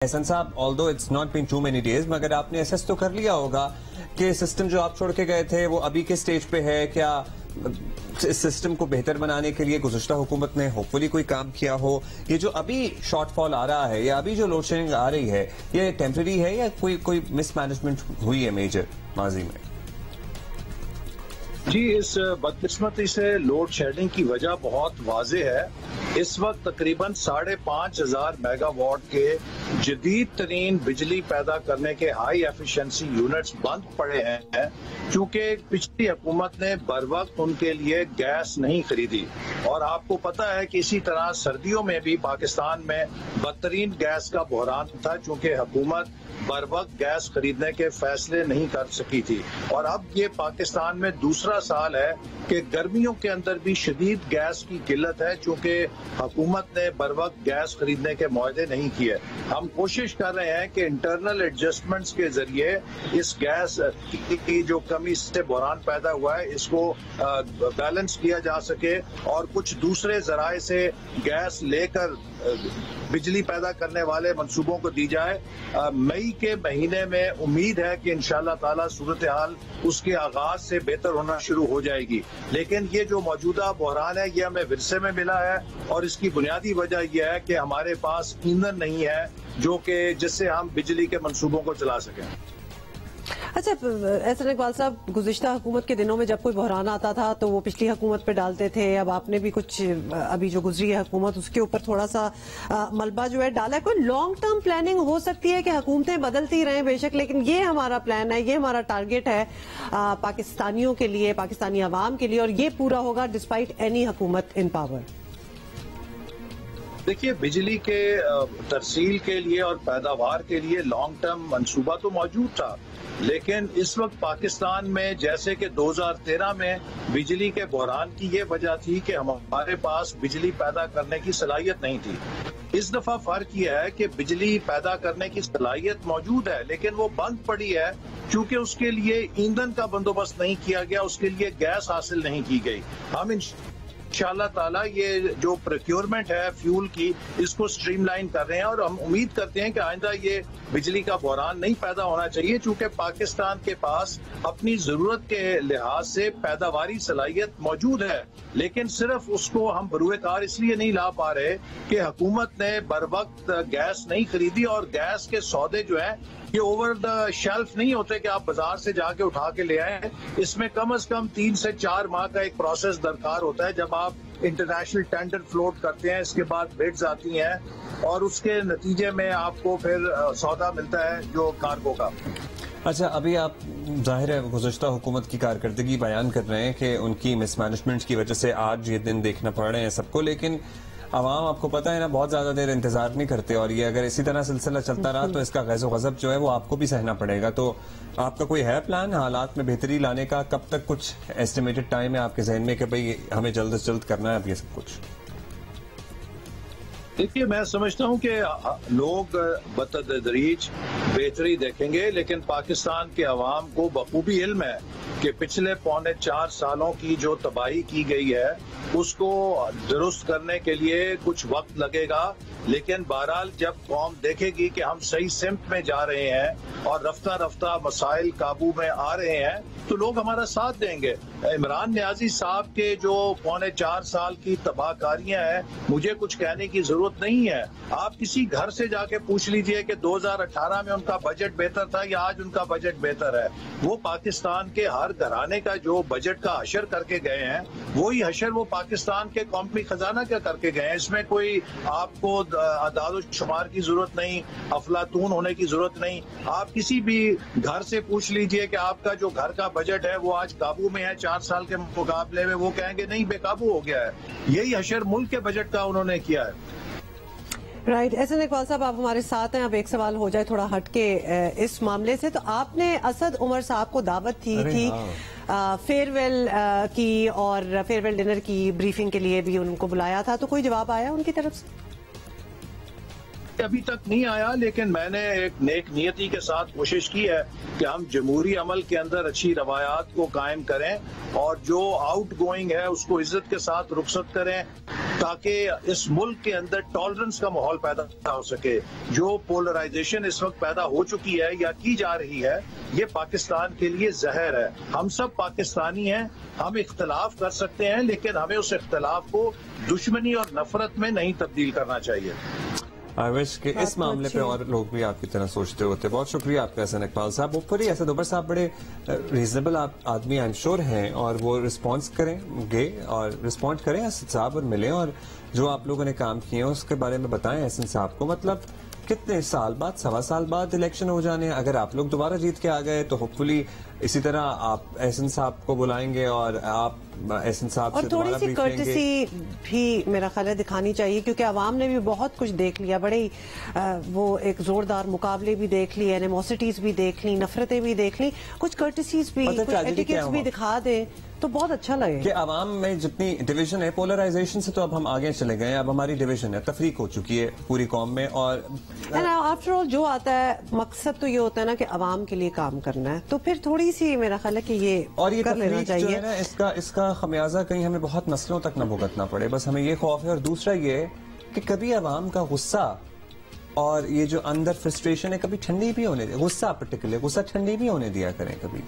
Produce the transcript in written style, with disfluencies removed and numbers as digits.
احسن صاحب, although it's not been too many days, مگر آپ نے اسیس تو کر لیا ہوگا کہ سسٹم جو آپ چھوڑ کے گئے تھے وہ ابھی کے سٹیج پہ ہے. کیا اس سسٹم کو بہتر بنانے کے لیے گزشتہ حکومت نے ہوپ فلی کوئی کام کیا ہو؟ یہ جو ابھی شارٹ فال آ رہا ہے یا ابھی جو لوڈ شیڈنگ آ رہی ہے, یہ ٹیمپرری ہے یا کوئی مس مینجمنٹ ہوئی ہے میجر ماضی میں؟ جی, اس بدقسمتی سے لوڈ شیڈنگ کی وجہ بہت واضح ہے. اس وقت تقریباً 5,500 میگا واٹ کے جدید ترین بجلی پیدا کرنے کے ہائی ایفیشنسی یونٹس بند پڑے ہیں کیونکہ پچھلی حکومت نے بر وقت ان کے لیے گیس نہیں خریدی. اور آپ کو پتا ہے کہ اسی طرح سردیوں میں بھی پاکستان میں بدترین گیس کا بحران تھا چونکہ حکومت بر وقت گیس خریدنے کے فیصلے نہیں کر سکی تھی. اور اب یہ پاکستان میں دوسرا سال ہے کہ گرمیوں کے اندر بھی شدید گیس کی قلت ہے چونکہ حکومت نے بر وقت گیس خریدنے کے معاہدے نہیں کیے. ہم کوشش کر رہے ہیں کہ انٹرنل ایڈجسٹمنٹس کے ذریعے اس گیس کی جو کمی سے بحران پیدا ہوا ہے اس کو بیلنس کیا جا سکے اور کچھ دوسرے ذرائع سے گیس لے کر بجلی پیدا کرنے والے منصوبوں کو دی جائے. مئی کے مہینے میں امید ہے کہ انشاءاللہ تعالی صورتحال اس کے آغاز سے بہتر ہونا شروع ہو جائے گی. لیکن یہ جو موجودہ بحران ہے یہ ہمیں ورثے میں ملا ہے اور اس کی بنیادی وجہ یہ ہے کہ ہمارے پاس ایندھن نہیں ہے جو کہ جس سے ہم بجلی کے منصوبوں کو چلا سکیں. اچھا احسن اقبال صاحب, گزشتہ حکومت کے دنوں میں جب کوئی بحران آتا تھا تو وہ پچھلی حکومت پہ ڈالتے تھے. اب آپ نے بھی کچھ ابھی جو گزری ہے حکومت اس کے اوپر تھوڑا سا ملبہ جو ہے ڈالا ہے. کوئی لانگ ٹرم پلاننگ ہو سکتی ہے کہ حکومتیں بدلتی رہیں بے شک, لیکن یہ ہمارا پلان ہے, یہ ہمارا ٹارگٹ ہے پاکستانیوں کے لیے, پاکستانی عوام کے لیے, اور یہ پورا ہوگا ڈسپائٹ اینی حکومت ان پاور؟ دیکھیے, بجلی کے ترسیل کے لیے اور پیداوار کے لیے لانگ ٹرم منصوبہ تو موجود تھا, لیکن اس وقت پاکستان میں جیسے کہ 2013 میں بجلی کے بحران کی یہ وجہ تھی کہ ہمارے پاس بجلی پیدا کرنے کی صلاحیت نہیں تھی. اس دفعہ فرق یہ ہے کہ بجلی پیدا کرنے کی صلاحیت موجود ہے لیکن وہ بند پڑی ہے کیونکہ اس کے لیے ایندھن کا بندوبست نہیں کیا گیا, اس کے لیے گیس حاصل نہیں کی گئی. ہم انشاءاللہ تعالیٰ یہ جو پروکیورمنٹ ہے فیول کی اس کو سٹریم لائن کر رہے ہیں اور ہم امید کرتے ہیں کہ آئندہ یہ بجلی کا بحران نہیں پیدا ہونا چاہیے چونکہ پاکستان کے پاس اپنی ضرورت کے لحاظ سے پیداواری صلاحیت موجود ہے, لیکن صرف اس کو ہم بروئے کار اس لیے نہیں لا پا رہے کہ حکومت نے بر وقت گیس نہیں خریدی. اور گیس کے سودے جو ہیں یہ اوور دا شیلف نہیں ہوتے کہ آپ بازار سے جا کے اٹھا کے لے آئیں. اس میں کم از کم 3 سے 4 ماہ کا ایک پروسیس درکار ہوتا ہے جب آپ انٹرنیشنل ٹینڈر فلوٹ کرتے ہیں, اس کے بعد بڈز آتی ہیں اور اس کے نتیجے میں آپ کو پھر سودا ملتا ہے جو کارگو کا. اچھا, ابھی آپ ظاہر ہے گزشتہ حکومت کی کارکردگی بیان کر رہے ہیں کہ ان کی مس مینجمنٹ کی وجہ سے آج یہ دن دیکھنا پڑ رہے ہیں سب کو, لیکن عوام آپ کو پتا ہے نا بہت زیادہ دیر انتظار نہیں کرتے اور یہ اگر اسی طرح سلسلہ چلتا رہا تو اس کا غیظ و غضب جو ہے وہ آپ کو بھی سہنا پڑے گا. تو آپ کا کوئی ہے پلان حالات میں بہتری لانے کا؟ کب تک کچھ ایسٹیمیٹڈ ٹائم ہے آپ کے ذہن میں کہ بھئی ہمیں جلد از جلد کرنا ہے اب یہ سب کچھ؟ دیکھیے, میں سمجھتا ہوں کہ لوگ بتدریج بہتری دیکھیں گے, لیکن پاکستان کے عوام کو بخوبی علم ہے کہ پچھلے 4.25 سالوں کی جو تباہی کی گئی ہے اس کو درست کرنے کے لیے کچھ وقت لگے گا. لیکن بہرحال جب قوم دیکھے گی کہ ہم صحیح سمت میں جا رہے ہیں اور رفتہ رفتہ مسائل قابو میں آ رہے ہیں تو لوگ ہمارا ساتھ دیں گے. عمران نیازی صاحب کے جو 4.25 سال کی تباہ کاریاں ہیں مجھے کچھ کہنے کی ضرورت نہیں ہے. آپ کسی گھر سے جا کے پوچھ لیجئے کہ 2018 میں ان کا بجٹ بہتر تھا یا آج ان کا بجٹ بہتر ہے. وہ پاکستان کے ہر گھرانے کا جو بجٹ کا حشر کر کے گئے ہیں وہی حشر وہ پاکستان کے قومی خزانہ کا کر کے گئے ہیں. اس میں کوئی آپ کو اعداد و شمار کی ضرورت نہیں, افلاطون ہونے کی ضرورت نہیں. آپ کسی بھی گھر سے پوچھ لیجئے کہ آپ کا جو گھر کا بجٹ ہے وہ آج قابو میں ہے 4 سال کے مقابلے میں, وہ کہیں گے نہیں بے قابو ہو گیا ہے. یہی حشر ملک کے بجٹ کا انہوں نے کیا ہے. رائٹ. احسن اقبال صاحب آپ ہمارے ساتھ ہیں. اب ایک سوال ہو جائے تھوڑا ہٹ کے اس معاملے سے, تو آپ نے اسد عمر صاحب کو دعوت کی تھی فیئر ویل کی اور فیئر ویل ڈنر کی بریفنگ کے لیے بھی ان کو بلایا تھا, تو کوئی جواب آیا ان کی طرف سے؟ ابھی تک نہیں آیا, لیکن میں نے ایک نیک نیتی کے ساتھ کوشش کی ہے کہ ہم جمہوری عمل کے اندر اچھی روایات کو قائم کریں اور جو آؤٹ گوئنگ ہے اس کو عزت کے ساتھ رخصت کریں. تاکہ اس ملک کے اندر ٹالرنس کا ماحول پیدا ہو سکے. جو پولرائزیشن اس وقت پیدا ہو چکی ہے یا کی جا رہی ہے یہ پاکستان کے لیے زہر ہے. ہم سب پاکستانی ہیں, ہم اختلاف کر سکتے ہیں لیکن ہمیں اس اختلاف کو دشمنی اور نفرت میں نہیں تبدیل کرنا چاہیے. آئی وش کہ اس معاملے پہ اور لوگ بھی آپ کی طرح سوچتے ہوتے. بہت شکریہ آپ کا احسن اقبال صاحب. اوپر ایسا دوبر صاحب بڑے ریزنیبل آدمی آئی ایم شیور ہیں اور وہ رسپانس کریں گے اور رسپونڈ کریں اسد صاحب اور ملیں اور جو آپ لوگوں نے کام کیے ہیں اس کے بارے میں بتائیں احسن صاحب کو. مطلب کتنے سال بعد, 1.25 سال بعد الیکشن ہو جانے, اگر آپ لوگ دوبارہ جیت کے آ گئے تو ہوپ فلی اسی طرح آپ احسن صاحب کو بلائیں گے اور آپ احسن صاحب سے دوبارہ اور تھوڑی سی کرٹسی بھی میرا خیال ہے دکھانی چاہیے کیونکہ عوام نے بھی بہت کچھ دیکھ لیا. بڑے وہ ایک زوردار مقابلے بھی دیکھ لی, اینیموسٹیز بھی دیکھ لی, نفرتیں بھی دیکھ لی. کچھ کرٹسیز بھی, کچھ ایٹیکیٹس بھی دکھا دیں تو بہت اچھا لگے کہ عوام میں جتنی ڈویژن ہے, پولرائزیشن سے تو اب ہم آگے چلے گئے ہیں. اب ہماری ڈویژن ہے, تفریق ہو چکی ہے پوری قوم میں. اور آفٹر آل جو آتا ہے مقصد تو یہ ہوتا ہے نا کہ عوام کے لیے کام کرنا ہے, تو پھر تھوڑی سی میرا خیال ہے کہ یہ کر لینا چاہیے. جو ہے نا اس کا خمیازہ کہیں ہمیں بہت نسلوں تک نہ بھگتنا پڑے, بس ہمیں یہ خوف ہے. اور دوسرا یہ کہ کبھی عوام کا غصہ اور یہ جو اندر فرسٹریشن ہے کبھی ٹھنڈی بھی ہونے دے, غصہ پرٹیکولر غصہ ٹھنڈی بھی ہونے دیا کریں کبھی.